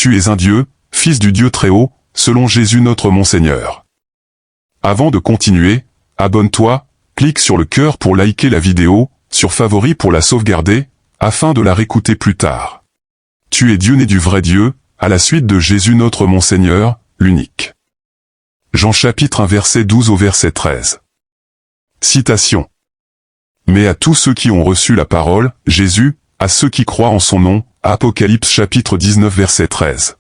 tu es un Dieu, Fils du Dieu Très-Haut, selon Jésus notre Monseigneur. Avant de continuer, abonne-toi, clique sur le cœur pour liker la vidéo, sur Favoris pour la sauvegarder, afin de la réécouter plus tard. Tu es Dieu né du vrai Dieu, à la suite de Jésus notre Monseigneur, l'unique. Jean chapitre 1 verset 12 au verset 13. Citation. Mais à tous ceux qui ont reçu la parole, Jésus, à ceux qui croient en son nom, Apocalypse chapitre 19 verset 13.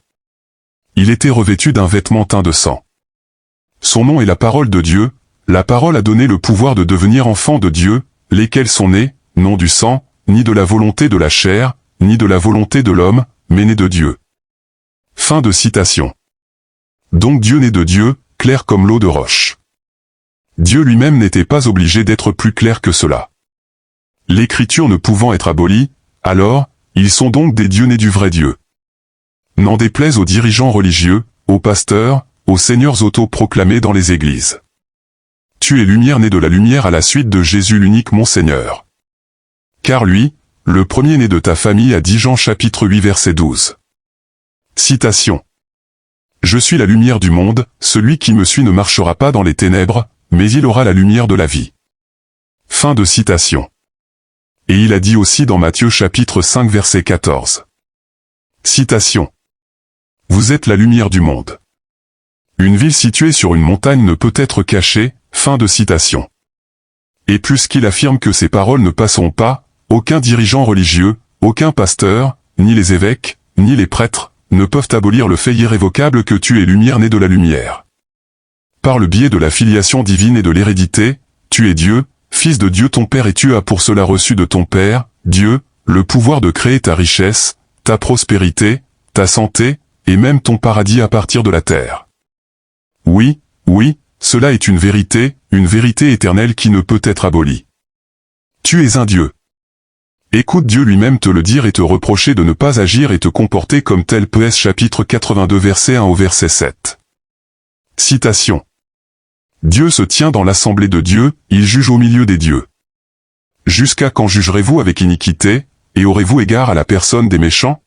Il était revêtu d'un vêtement teint de sang. Son nom est la parole de Dieu, la parole a donné le pouvoir de devenir enfants de Dieu, lesquels sont nés, non du sang, ni de la volonté de la chair, ni de la volonté de l'homme, mais nés de Dieu. Fin de citation. Donc Dieu né de Dieu, clair comme l'eau de roche. Dieu lui-même n'était pas obligé d'être plus clair que cela. L'Écriture ne pouvant être abolie, alors, ils sont donc des dieux nés du vrai Dieu. N'en déplaise aux dirigeants religieux, aux pasteurs, aux seigneurs auto-proclamés dans les églises. Tu es lumière née de la lumière à la suite de Jésus l'unique Monseigneur. Car lui, le premier-né de ta famille a dit Jean chapitre 8 verset 12. Citation. Je suis la lumière du monde, celui qui me suit ne marchera pas dans les ténèbres, mais il aura la lumière de la vie. Fin de citation. Et il a dit aussi dans Matthieu chapitre 5 verset 14. Citation. Vous êtes la lumière du monde. Une ville située sur une montagne ne peut être cachée, fin de citation. Et puisqu'il affirme que ces paroles ne passeront pas, aucun dirigeant religieux, aucun pasteur, ni les évêques, ni les prêtres, ne peuvent abolir le fait irrévocable que tu es lumière née de la lumière. Par le biais de la filiation divine et de l'hérédité, tu es Dieu, Fils de Dieu ton Père et tu as pour cela reçu de ton Père, Dieu, le pouvoir de créer ta richesse, ta prospérité, ta santé, et même ton paradis à partir de la terre. Oui, oui, cela est une vérité éternelle qui ne peut être abolie. Tu es un Dieu. Écoute Dieu lui-même te le dire et te reprocher de ne pas agir et te comporter comme tel. PS chapitre 82 verset 1 au verset 7. Citation. Dieu se tient dans l'assemblée de Dieu, il juge au milieu des dieux. Jusqu'à quand jugerez-vous avec iniquité, et aurez-vous égard à la personne des méchants?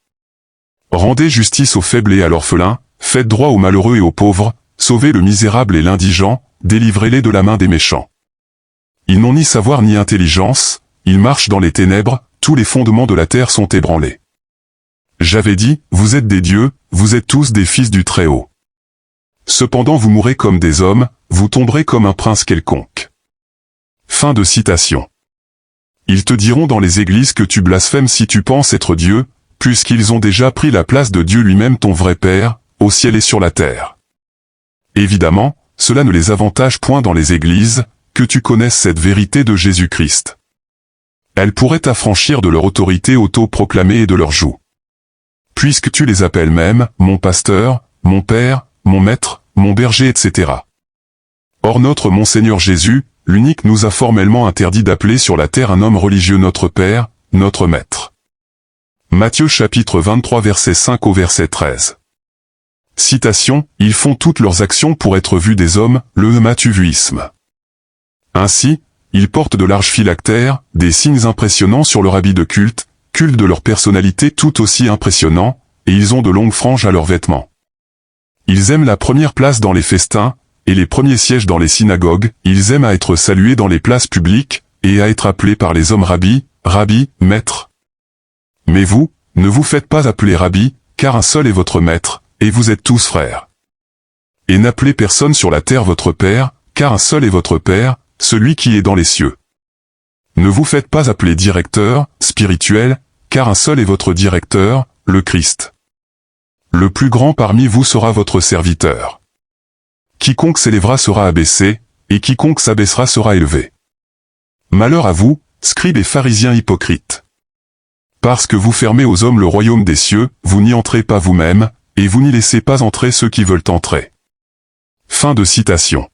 Rendez justice aux faibles et à l'orphelin, faites droit aux malheureux et aux pauvres, sauvez le misérable et l'indigent, délivrez-les de la main des méchants. Ils n'ont ni savoir ni intelligence, ils marchent dans les ténèbres, tous les fondements de la terre sont ébranlés. J'avais dit, vous êtes des dieux, vous êtes tous des fils du Très-Haut. Cependant vous mourrez comme des hommes, vous tomberez comme un prince quelconque. Fin de citation. Ils te diront dans les églises que tu blasphèmes si tu penses être Dieu, puisqu'ils ont déjà pris la place de Dieu lui-même ton vrai Père, au ciel et sur la terre. Évidemment, cela ne les avantage point dans les églises, que tu connaisses cette vérité de Jésus-Christ. Elles pourraient t'affranchir de leur autorité auto-proclamée et de leur joug. Puisque tu les appelles même, mon pasteur, mon père, mon maître, mon berger, etc. Or notre Monseigneur Jésus, l'unique nous a formellement interdit d'appeler sur la terre un homme religieux notre Père, notre Maître. Matthieu chapitre 23 verset 5 au verset 13. Citation, ils font toutes leurs actions pour être vus des hommes, le mathuvuisme. Ainsi, ils portent de larges phylactères, des signes impressionnants sur leur habit de culte de leur personnalité tout aussi impressionnant, et ils ont de longues franges à leurs vêtements. Ils aiment la première place dans les festins, et les premiers sièges dans les synagogues, ils aiment à être salués dans les places publiques, et à être appelés par les hommes rabbi, maître. Mais vous, ne vous faites pas appeler rabbi, car un seul est votre maître, et vous êtes tous frères. Et n'appelez personne sur la terre votre Père, car un seul est votre Père, celui qui est dans les cieux. Ne vous faites pas appeler directeur, spirituel, car un seul est votre directeur, le Christ. Le plus grand parmi vous sera votre serviteur. Quiconque s'élèvera sera abaissé, et quiconque s'abaissera sera élevé. Malheur à vous, scribes et pharisiens hypocrites. Parce que vous fermez aux hommes le royaume des cieux, vous n'y entrez pas vous-même, et vous n'y laissez pas entrer ceux qui veulent entrer. Fin de citation.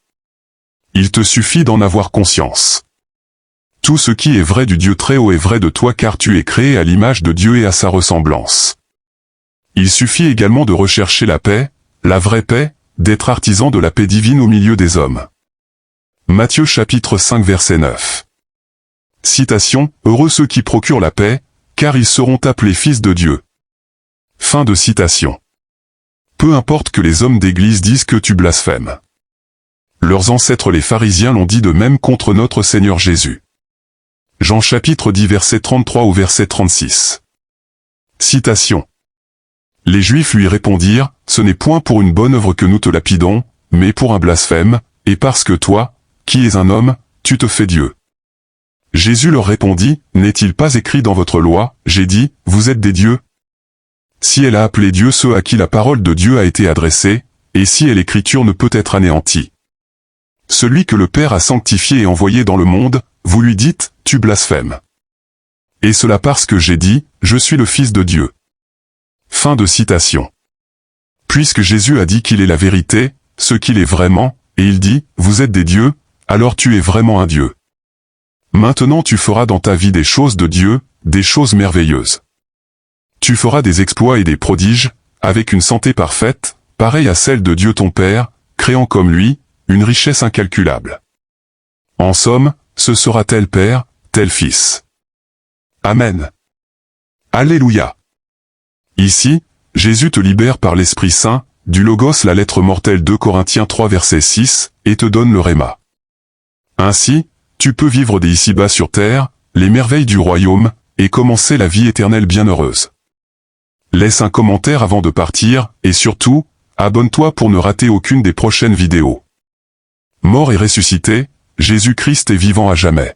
Il te suffit d'en avoir conscience. Tout ce qui est vrai du Dieu Très-Haut est vrai de toi car tu es créé à l'image de Dieu et à sa ressemblance. Il suffit également de rechercher la paix, la vraie paix, d'être artisan de la paix divine au milieu des hommes. Matthieu chapitre 5 verset 9. Citation, heureux ceux qui procurent la paix, car ils seront appelés fils de Dieu. Fin de citation. Peu importe que les hommes d'église disent que tu blasphèmes. Leurs ancêtres les pharisiens l'ont dit de même contre notre Seigneur Jésus. Jean chapitre 10 verset 33 au verset 36. Citation. Les Juifs lui répondirent, ce n'est point pour une bonne œuvre que nous te lapidons, mais pour un blasphème, et parce que toi, qui es un homme, tu te fais Dieu. Jésus leur répondit, n'est-il pas écrit dans votre loi, j'ai dit, vous êtes des dieux? Si elle a appelé Dieu ceux à qui la parole de Dieu a été adressée, et si elle l'écriture ne peut être anéantie. Celui que le Père a sanctifié et envoyé dans le monde, vous lui dites, tu blasphèmes. Et cela parce que j'ai dit, je suis le Fils de Dieu. Fin de citation. Puisque Jésus a dit qu'il est la vérité, ce qu'il est vraiment, et il dit, vous êtes des dieux, alors tu es vraiment un Dieu. Maintenant tu feras dans ta vie des choses de Dieu, des choses merveilleuses. Tu feras des exploits et des prodiges, avec une santé parfaite, pareille à celle de Dieu ton Père, créant comme lui, une richesse incalculable. En somme, ce sera tel Père, tel Fils. Amen. Alléluia. Ici, Jésus te libère par l'Esprit Saint, du Logos la lettre mortelle 2 Corinthiens 3 verset 6, et te donne le Rhéma. Ainsi, tu peux vivre dès ici-bas sur terre, les merveilles du royaume, et commencer la vie éternelle bienheureuse. Laisse un commentaire avant de partir, et surtout, abonne-toi pour ne rater aucune des prochaines vidéos. Mort et ressuscité, Jésus-Christ est vivant à jamais.